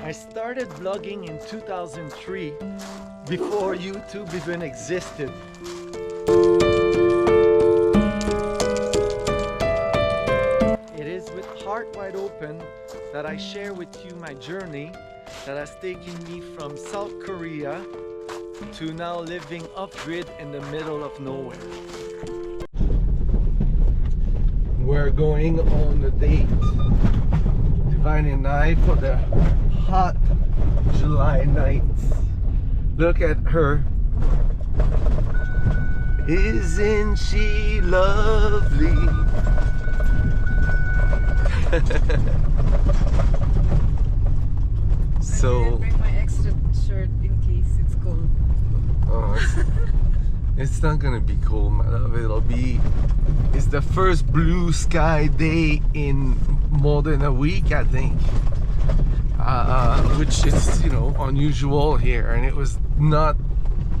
I started vlogging in 2003, before YouTube even existed. It is with heart wide open that I share with you my journey that has taken me from South Korea to now living off-grid in the middle of nowhere. We're going on a date, Divine and I, for the hot July nights. Look at her. Isn't she lovely? So I'm gonna bring my extra shirt in case it's cold. oh, it's not gonna be cold, my love. It's the first blue sky day in more than a week, I think, which is, you know, unusual here. And it was not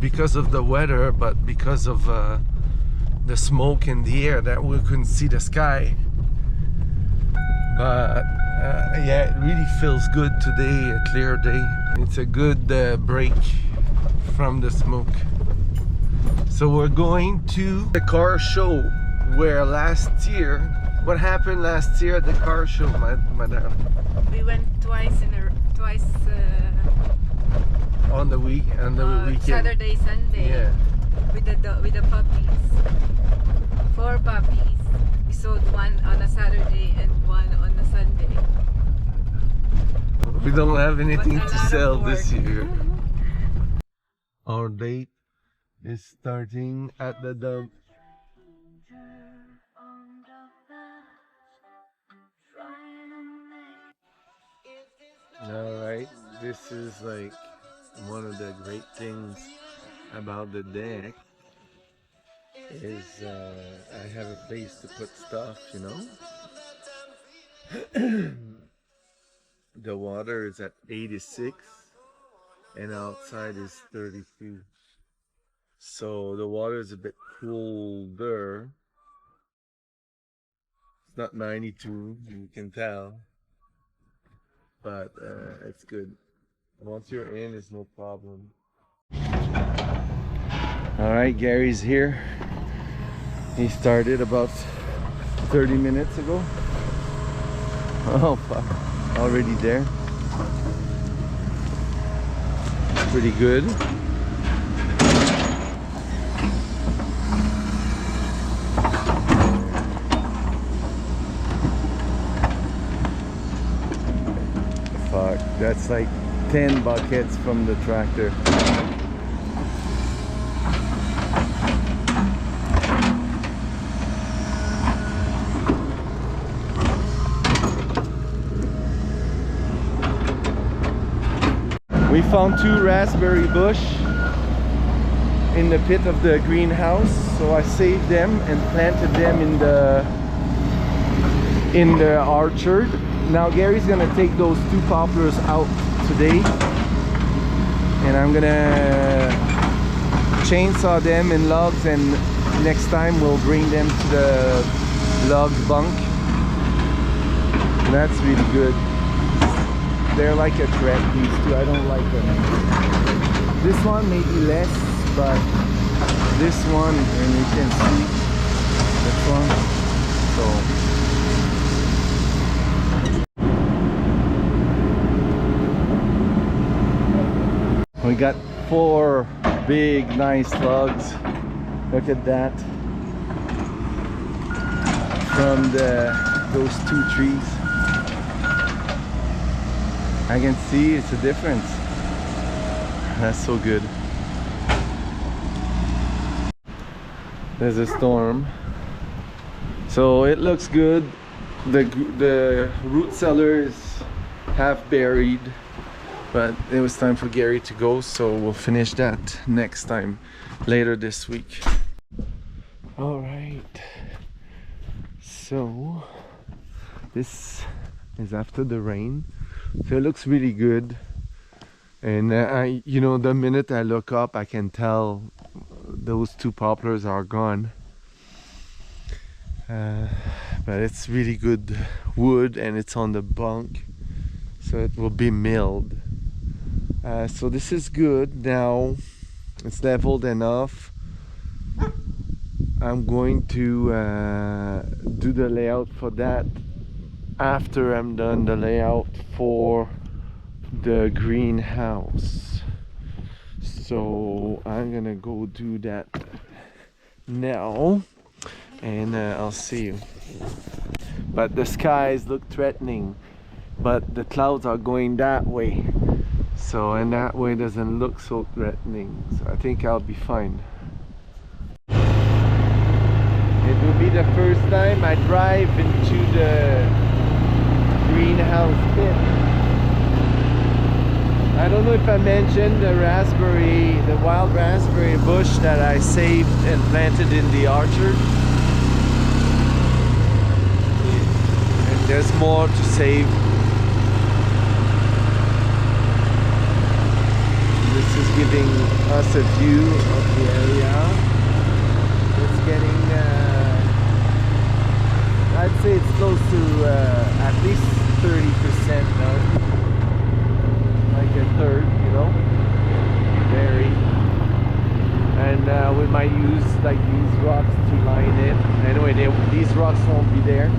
because of the weather, but because of the smoke in the air that we couldn't see the sky. But yeah, it really feels good today, a clear day. It's a good break from the smoke. So we're going to the car show, where last year, what happened last year at the car show, madam? We went twice On the weekend. Saturday, Sunday. Yeah. With the puppies. 4 puppies. We sold one on a Saturday and one on a Sunday. We don't have anything But a to lot of sell work. this year. Our date is starting at the dump. Alright, this is like one of the great things about the deck is I have a place to put stuff, you know. The water is at 86 and outside is 32, so the water is a bit colder. It's not 92, you can tell, but it's good. Once you're in, it's no problem. All right, Gary's here. He started about 30 minutes ago. Oh fuck, already there. Pretty good. Fuck, that's like 10 buckets from the tractor. We found 2 raspberry bush in the pit of the greenhouse, so I saved them and planted them in the orchard. Now Gary's gonna take those 2 poplars out today, and I'm gonna chainsaw them in logs, and next time we'll bring them to the log bunk. That's really good. They're like a threat, these 2. I don't like them. This one maybe less, but this one, and you can see this one. So we got 4 big nice logs. Look at that. From those 2 trees. I can see it's a difference. That's so good. There's a storm, so it looks good. The root cellar is half buried, but it was time for Gary to go, so we'll finish that next time, later this week. All right, so this is after the rain. So it looks really good, and you know, the minute I look up, I can tell those 2 poplars are gone. But it's really good wood, and it's on the bunk, so it will be milled. So this is good. Now it's leveled enough. I'm going to do the layout for that after I'm done the layout for the greenhouse. So I'm gonna go do that now, and I'll see you. But the skies look threatening, but the clouds are going that way, so and that way doesn't look so threatening, so I think I'll be fine. It will be the first time I drive into the greenhouse pit. I don't know if I mentioned the wild raspberry bush that I saved and planted in the orchard. And there's more to save. This is giving us a view of the area. It's getting, I'd say it's close to at least 30% now. Like a third, you know, very. And we might use like these rocks to line it. Anyway, these rocks won't be there.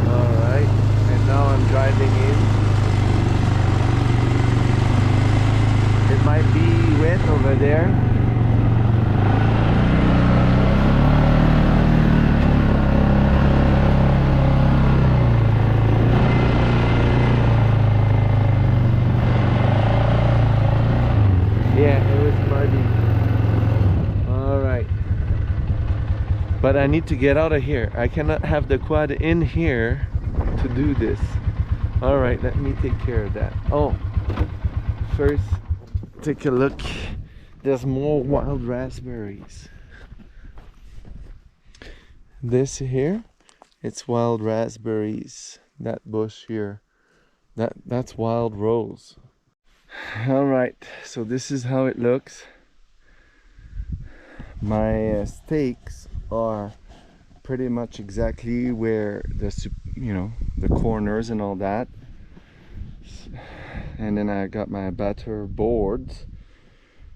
Alright, and now I'm driving in. It might be wet over there. But I need to get out of here. I cannot have the quad in here to do this. Alright, let me take care of that. Oh, first, take a look. There's more wild raspberries. This here, it's wild raspberries. That bush here, that's wild rose. Alright, so this is how it looks. My stakes are pretty much exactly where the corners and all that, and then I got my batter boards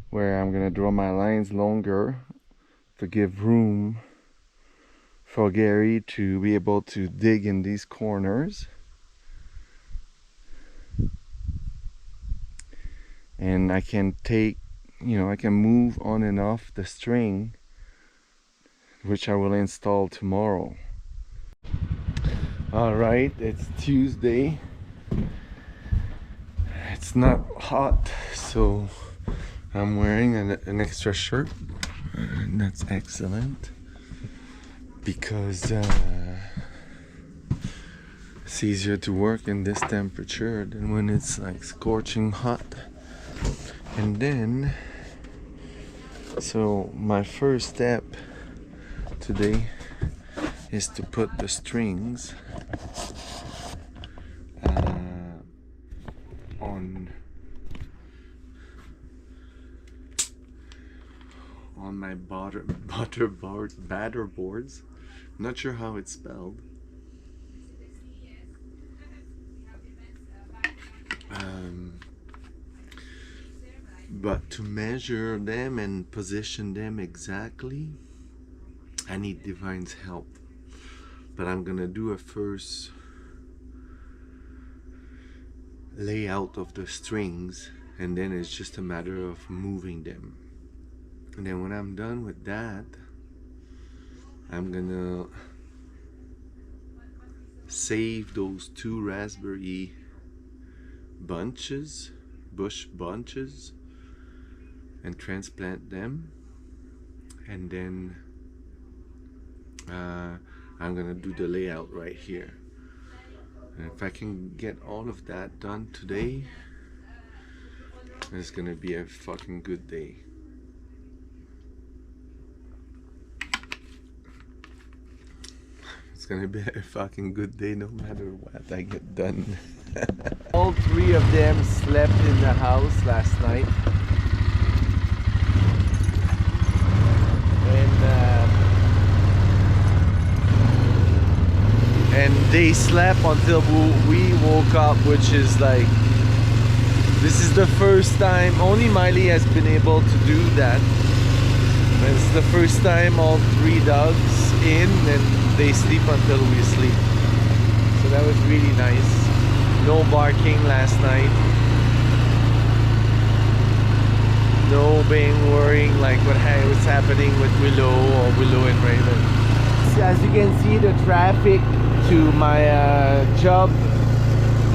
where I'm gonna draw my lines longer to give room for Gary to be able to dig in these corners. And I can take, I can move on and off the string, which I will install tomorrow. Alright, it's Tuesday. It's not hot, so I'm wearing an extra shirt. And that's excellent, because it's easier to work in this temperature than when it's like scorching hot. And then, so my first step today is to put the strings on my batter boards. Not sure how it's spelled. But to measure them and position them exactly, I need Divine's help. But I'm gonna do a first layout of the strings, and then it's just a matter of moving them. And then when I'm done with that, I'm gonna save those 2 raspberry bush bunches, and transplant them. And then I'm gonna do the layout right here. And if I can get all of that done today, it's gonna be a fucking good day. It's gonna be a fucking good day no matter what I get done. All 3 of them slept in the house last night. And and they slept until we woke up, which is like, this is the first time only Miley has been able to do that. It's the first time all 3 dogs in and they sleep until we sleep. So that was really nice. No barking last night. No being worrying like what's happening with Willow or Willow and Raven. As you can see, the traffic to my job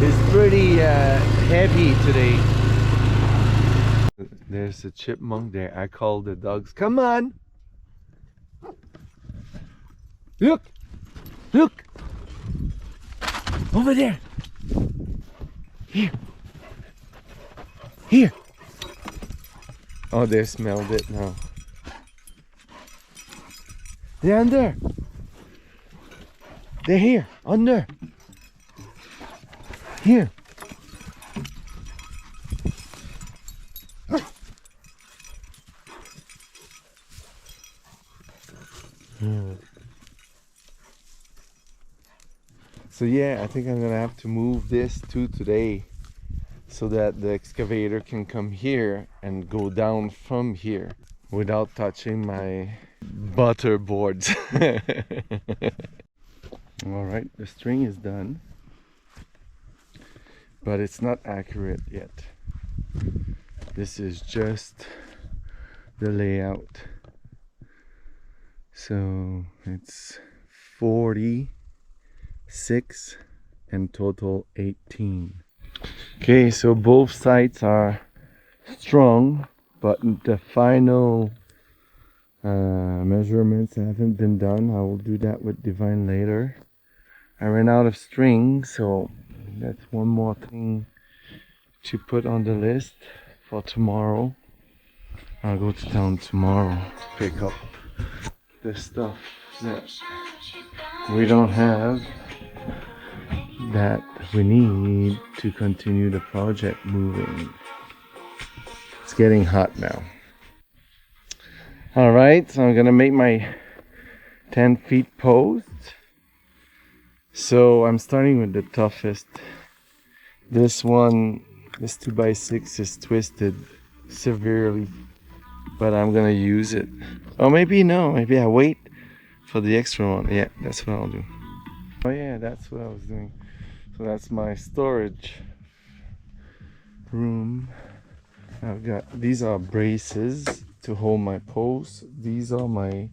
is pretty heavy today. There's a chipmunk there. I call the dogs, come on! Look! Look! Over there! Here! Here! Oh, they smelled it now. They're under! They're here! Under! Here! So yeah, I think I'm gonna have to move this too today so that the excavator can come here and go down from here without touching my butter boards. Alright, the string is done, but it's not accurate yet. This is just the layout. So it's 46 and total 18. Okay, so both sides are strong, but the final measurements haven't been done. I will do that with Divine later. I ran out of string, so that's one more thing to put on the list for tomorrow. I'll go to town tomorrow to pick up the stuff that we don't have that we need to continue the project moving. It's getting hot now. Alright, so I'm gonna make my 10 feet post. So I'm starting with the toughest. This one, this 2x6 is twisted severely, but I'm gonna use it. Or maybe no, maybe I wait for the extra one. Yeah, that's what I'll do. Oh yeah, that's what I was doing. So that's my storage room. I've got, these are braces to hold my posts. These are my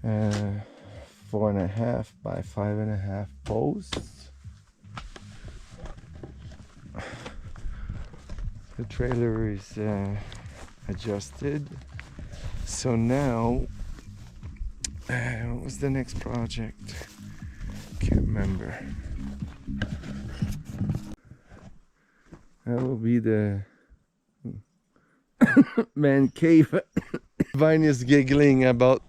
4.5 by 5.5 posts. The trailer is adjusted. So now, what was the next project? Can't remember. That will be the man cave. Vine is giggling about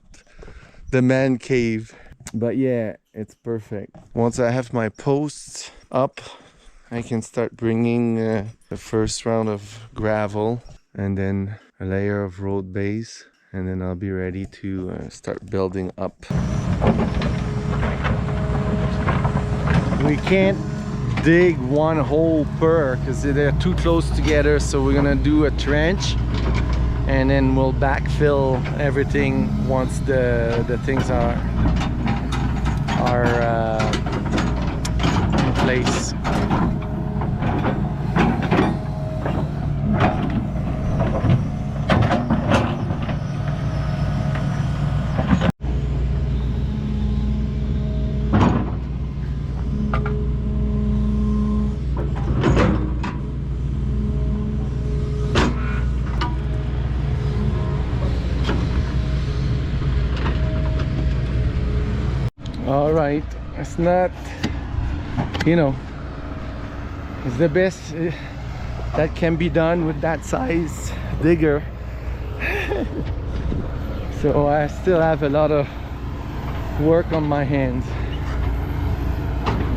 the man cave. But yeah, it's perfect. Once I have my posts up, I can start bringing the first round of gravel and then a layer of road base, and then I'll be ready to start building up. We can't dig one hole per because they're too close together, so we're gonna do a trench and then we'll backfill everything once the things are in place. All right, it's not, you know, it's the best that can be done with that size digger. So I still have a lot of work on my hands,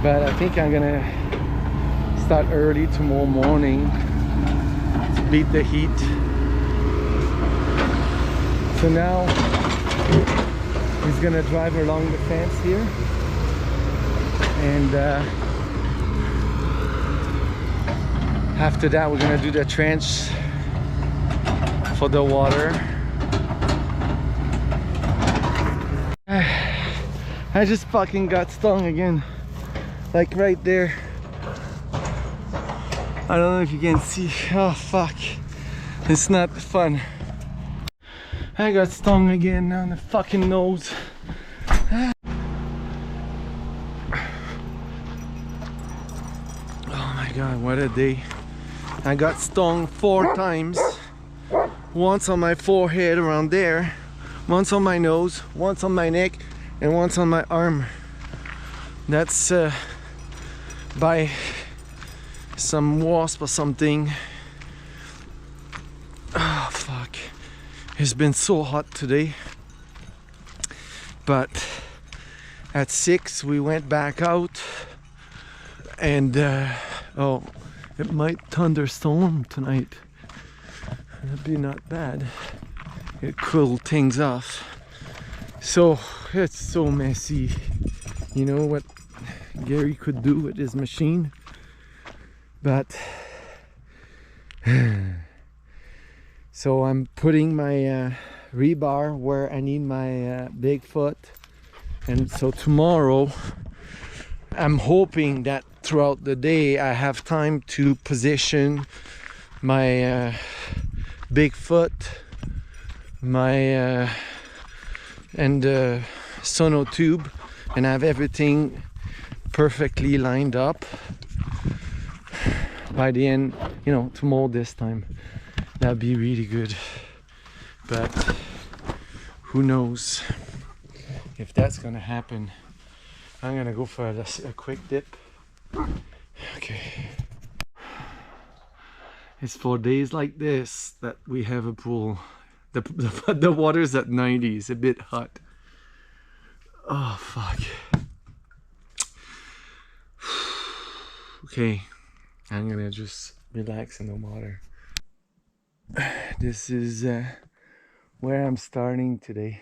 but I think I'm gonna start early tomorrow morning to beat the heat. So now he's gonna drive along the fence here and after that we're gonna do the trench for the water. I just fucking got stung again, like right there. I don't know if you can see. Oh fuck, it's not fun. I got stung again on the fucking nose. Oh my god, what a day. I got stung 4 times. Once on my forehead around there, once on my nose, once on my neck, and once on my arm. That's by some wasp or something. Oh fuck, it's been so hot today. But at 6 we went back out, and oh, it might thunderstorm tonight. That'd be not bad. It cool things off. So it's so messy. You know what Gary could do with his machine, but so I'm putting my rebar where I need my big foot, and so tomorrow I'm hoping that throughout the day I have time to position my big foot, my and sono tube, and have everything perfectly lined up by the end, you know, tomorrow this time. That'd be really good, but who knows if that's gonna happen. I'm gonna go for a quick dip. Okay, it's for days like this that we have a pool. The water's at 90, it's a bit hot. Oh fuck. Okay, I'm gonna just relax in the water. This is where I'm starting today.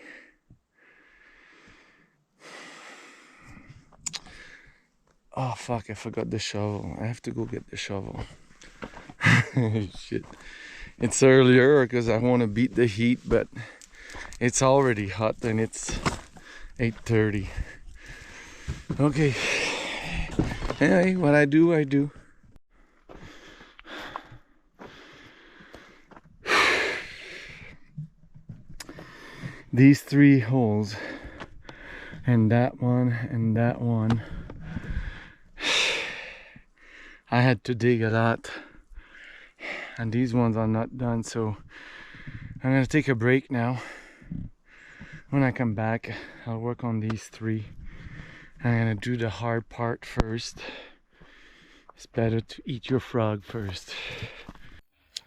Oh fuck, I forgot the shovel. I have to go get the shovel. Shit. It's earlier because I want to beat the heat, but it's already hot and it's 8:30. Okay. Anyway, what I do, I do. These 3 holes, and that one, and that one. I had to dig a lot, and these ones are not done, so I'm gonna take a break now. When I come back, I'll work on these 3. I'm gonna do the hard part first. It's better to eat your frog first.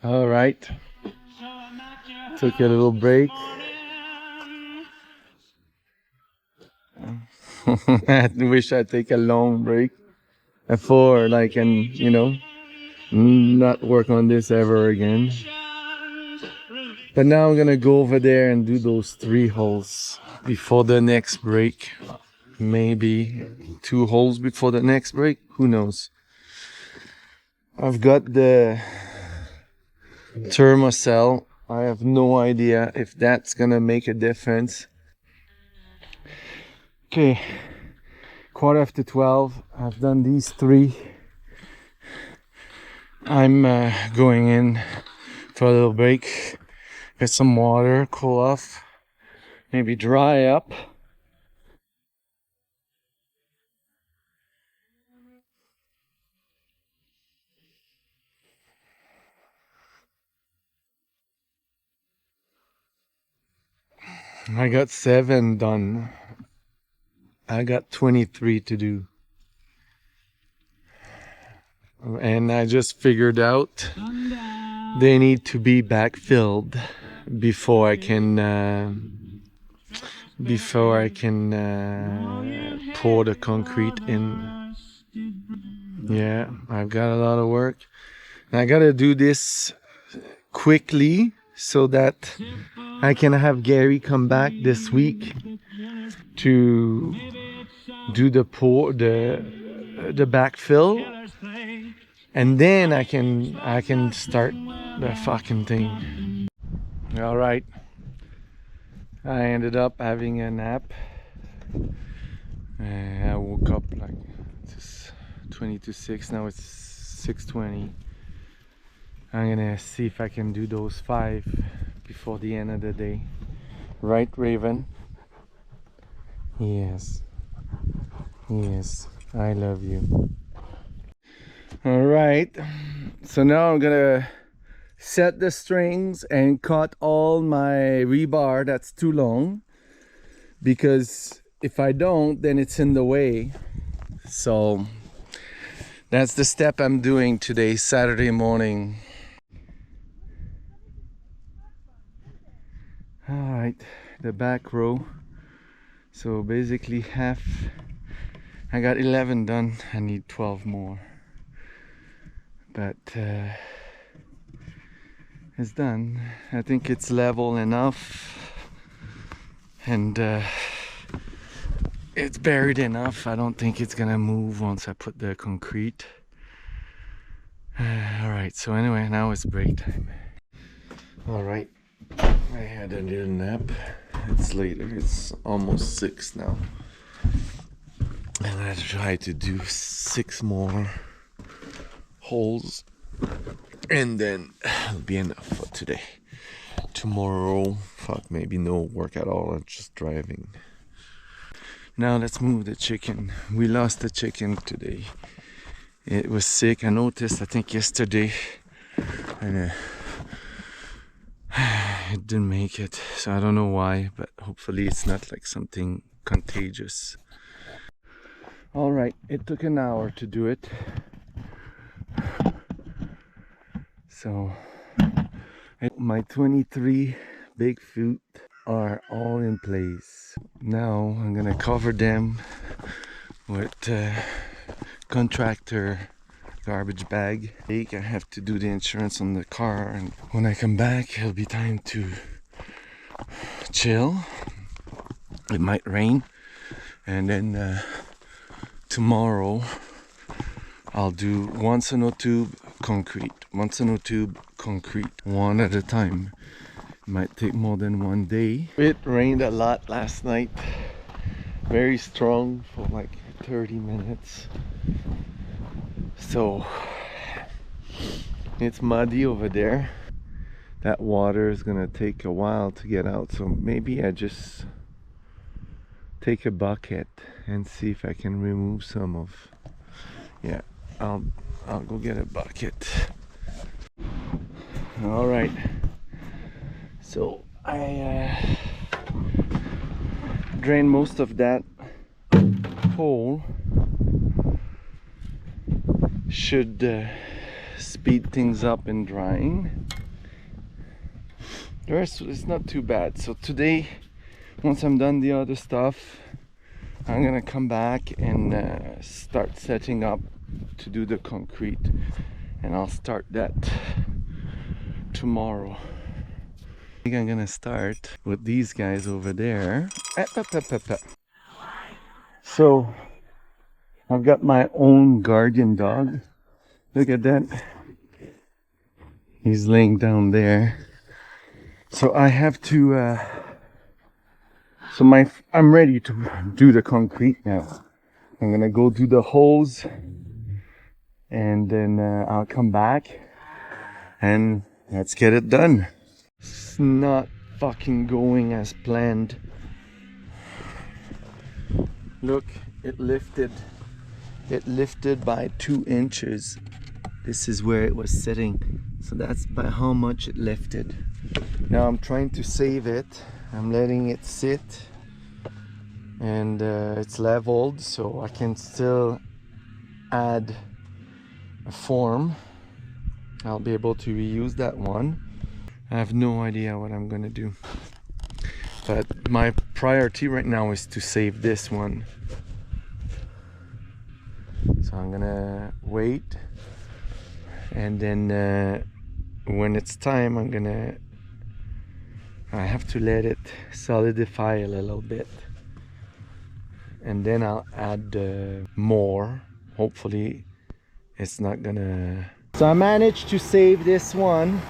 All right, took a little break. I wish I'd take a long break before, like, and you know, not work on this ever again. But now I'm gonna go over there and do those 3 holes before the next break. Maybe 2 holes before the next break, who knows. I've got the thermocell. I have no idea if that's gonna make a difference. Okay, 12:15. I've done these 3. I'm going in for a little break, get some water, cool off, maybe dry up. I got 7 done. I got 23 to do. And I just figured out they need to be backfilled before I can pour the concrete in. Yeah, I've got a lot of work. And I gotta do this quickly so that I can have Gary come back this week to do the backfill, and then I can start the fucking thing. All right, I ended up having a nap. I woke up like it's 20 to 6. Now it's 6:20. I'm gonna see if I can do those 5 before the end of the day. Right, Raven? Yes. Yes, I love you. All right, so now I'm gonna set the strings and cut all my rebar that's too long, because if I don't, then it's in the way. So that's the step I'm doing today, Saturday morning. All right, the back row. So basically half. I got 11 done. I need 12 more, but it's done. I think it's level enough, and it's buried enough. I don't think it's gonna move once I put the concrete. All right, so anyway, now it's break time. All right, I had a little nap. It's later, it's almost 6 now, and I try to do 6 more holes, and then it'll be enough for today. Tomorrow, fuck, maybe no work at all. I'm just driving. Now let's move the chicken. We lost the chicken today. It was sick. I noticed, I think yesterday, and it didn't make it. So I don't know why, but hopefully it's not like something contagious. All right, it took an hour to do it. So my 23 big feet are all in place. Now I'm gonna cover them with contractor garbage bag. I have to do the insurance on the car, and when I come back it'll be time to chill. It might rain, and then tomorrow I'll do one sonotube concrete, one sonotube concrete, one at a time. It might take more than one day. It rained a lot last night, very strong for like 30 minutes. So it's muddy over there. That water is gonna take a while to get out, so maybe I just take a bucket and see if I can remove some of. Yeah, I'll go get a bucket. All right, so I drained most of that hole. Should speed things up in drying. The rest is not too bad. So today, once I'm done the other stuff, I'm gonna come back and start setting up to do the concrete, and I'll start that tomorrow. I think I'm gonna start with these guys over there. So I've got my own guardian dog. Look at that. He's laying down there. So I have to I'm ready to do the concrete now. I'm gonna go do the holes, and then I'll come back and let's get it done. It's not fucking going as planned. Look, it lifted by 2 inches. This is where it was sitting, so that's by how much it lifted. Now I'm trying to save it. I'm letting it sit, and it's leveled, so I can still add a form. I'll be able to reuse that one. I have no idea what I'm gonna do, but my priority right now is to save this one. So I'm gonna wait, and then when it's time, I have to let it solidify a little bit, and then I'll add more. Hopefully it's not gonna... So I managed to save this one.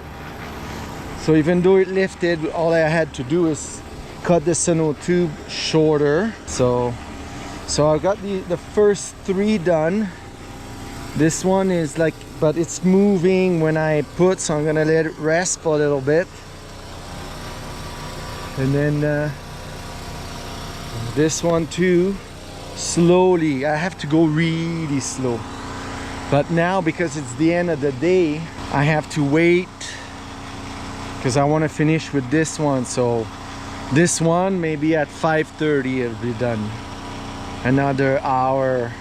So even though it lifted, all I had to do is cut the sono tube shorter. So I got the first 3 done. This one is like, but it's moving when I put, so I'm gonna let it rest for a little bit. And then this one too, slowly. I have to go really slow. But now, because it's the end of the day, I have to wait because I want to finish with this one. So this one, maybe at 5:30 it'll be done. Another hour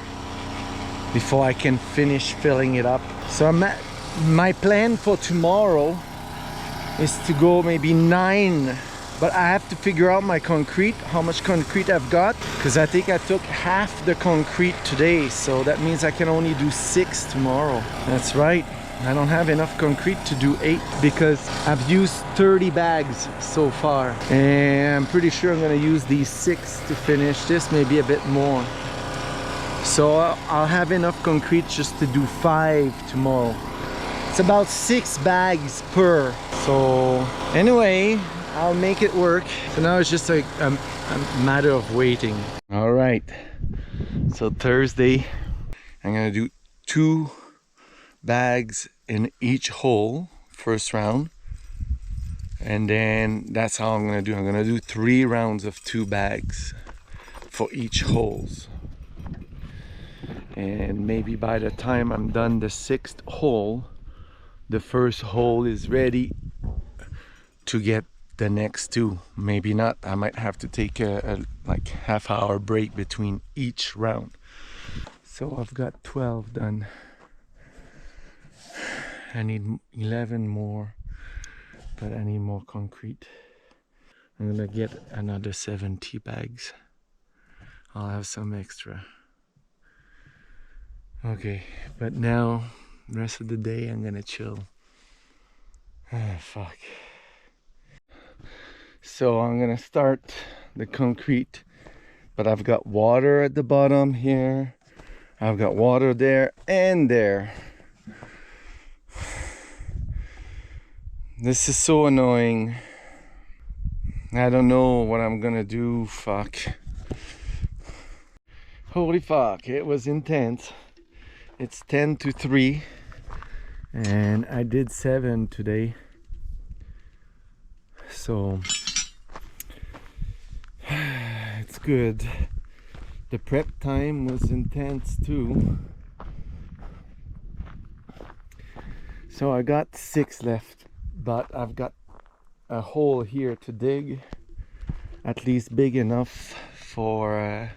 before I can finish filling it up. So my plan for tomorrow is to go maybe 9, but I have to figure out my concrete, how much concrete I've got, because I think I took half the concrete today, so that means I can only do 6 tomorrow. That's right, I don't have enough concrete to do 8 because I've used 30 bags so far, and I'm pretty sure I'm gonna use these 6 to finish this, maybe a bit more. So I'll have enough concrete just to do 5 tomorrow. It's about 6 bags per. So anyway, I'll make it work. So now it's just like a matter of waiting. All right, so Thursday I'm gonna do 2 bags in each hole first round, and then that's how I'm gonna do 3 rounds of 2 bags for each holes. And maybe by the time I'm done the 6th hole, the first hole is ready to get the next 2. Maybe not, I might have to take a like half-hour break between each round. So I've got 12 done. I need 11 more, but I need more concrete. I'm gonna get another 70 bags. I'll have some extra. Okay, but now the rest of the day I'm gonna chill. Ah, fuck. So I'm gonna start the concrete, but I've got water at the bottom here, I've got water there and there. This is so annoying. I don't know what I'm gonna do. Fuck. Holy fuck, it was intense. It's 10 to 3 and I did 7 today. So it's good. The prep time was intense too. So I got 6 left, but I've got a hole here to dig, at least big enough for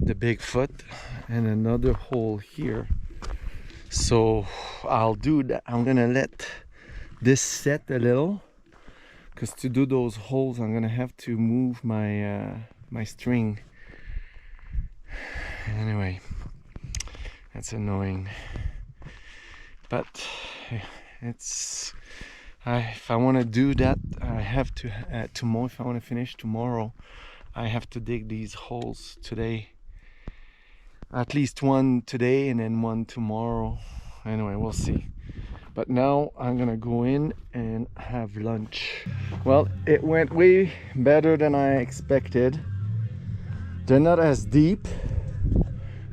the big foot, and another hole here. So I'll do that. I'm gonna let this set a little, because to do those holes I'm gonna have to move my my string. Anyway, that's annoying, but it's if I want to do that, I have to tomorrow. If I want to finish tomorrow, I have to dig these holes today. At least one today and then one tomorrow. Anyway, we'll see. But now I'm gonna go in and have lunch. Well, it went way better than I expected. They're not as deep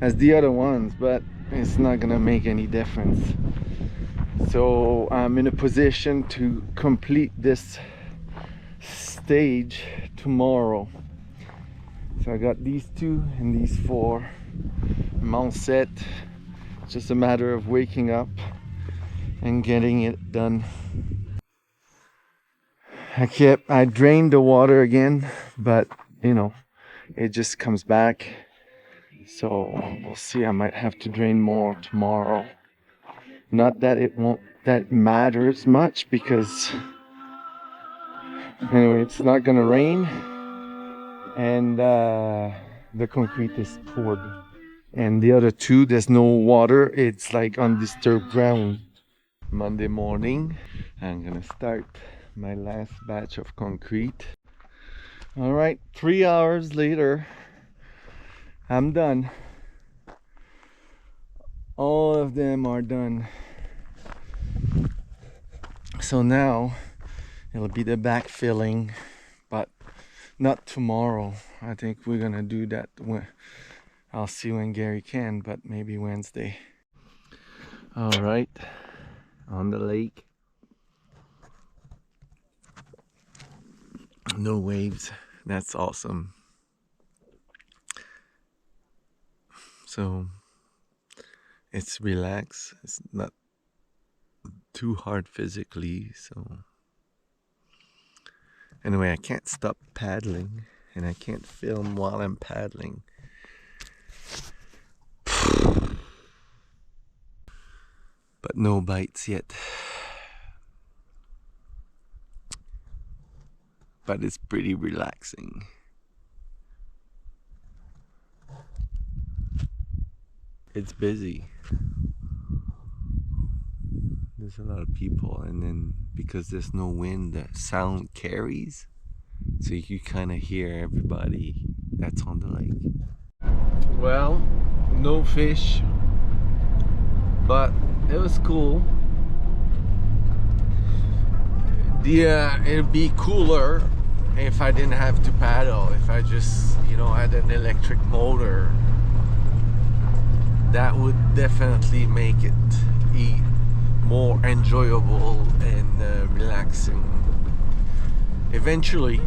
as the other ones, but it's not gonna make any difference. So I'm in a position to complete this stage tomorrow. So I got these 2 and these 4. I'm all set. It's just a matter of waking up and getting it done. I drained the water again, but you know, it just comes back. So we'll see. I might have to drain more tomorrow. Not that that matters much, because anyway, it's not gonna rain, and the concrete is poured. And the other 2, there's no water. It's like undisturbed ground. Monday morning, I'm gonna start my last batch of concrete. All right, 3 hours later, I'm done. All of them are done. So now it'll be the backfilling, but not tomorrow. I think we're gonna do that when I'll see when Gary can, but maybe Wednesday. All right, on the lake. No waves. That's awesome. So it's relaxed. It's not too hard physically. So anyway, I can't stop paddling and I can't film while I'm paddling. But no bites yet. But it's pretty relaxing. It's busy. There's a lot of people, and then because there's no wind, the sound carries, so you kind of hear everybody that's on the lake. Well, no fish, but it was cool. It'd be cooler if I didn't have to paddle, if I just, had an electric motor. That would definitely make it more enjoyable and relaxing. Eventually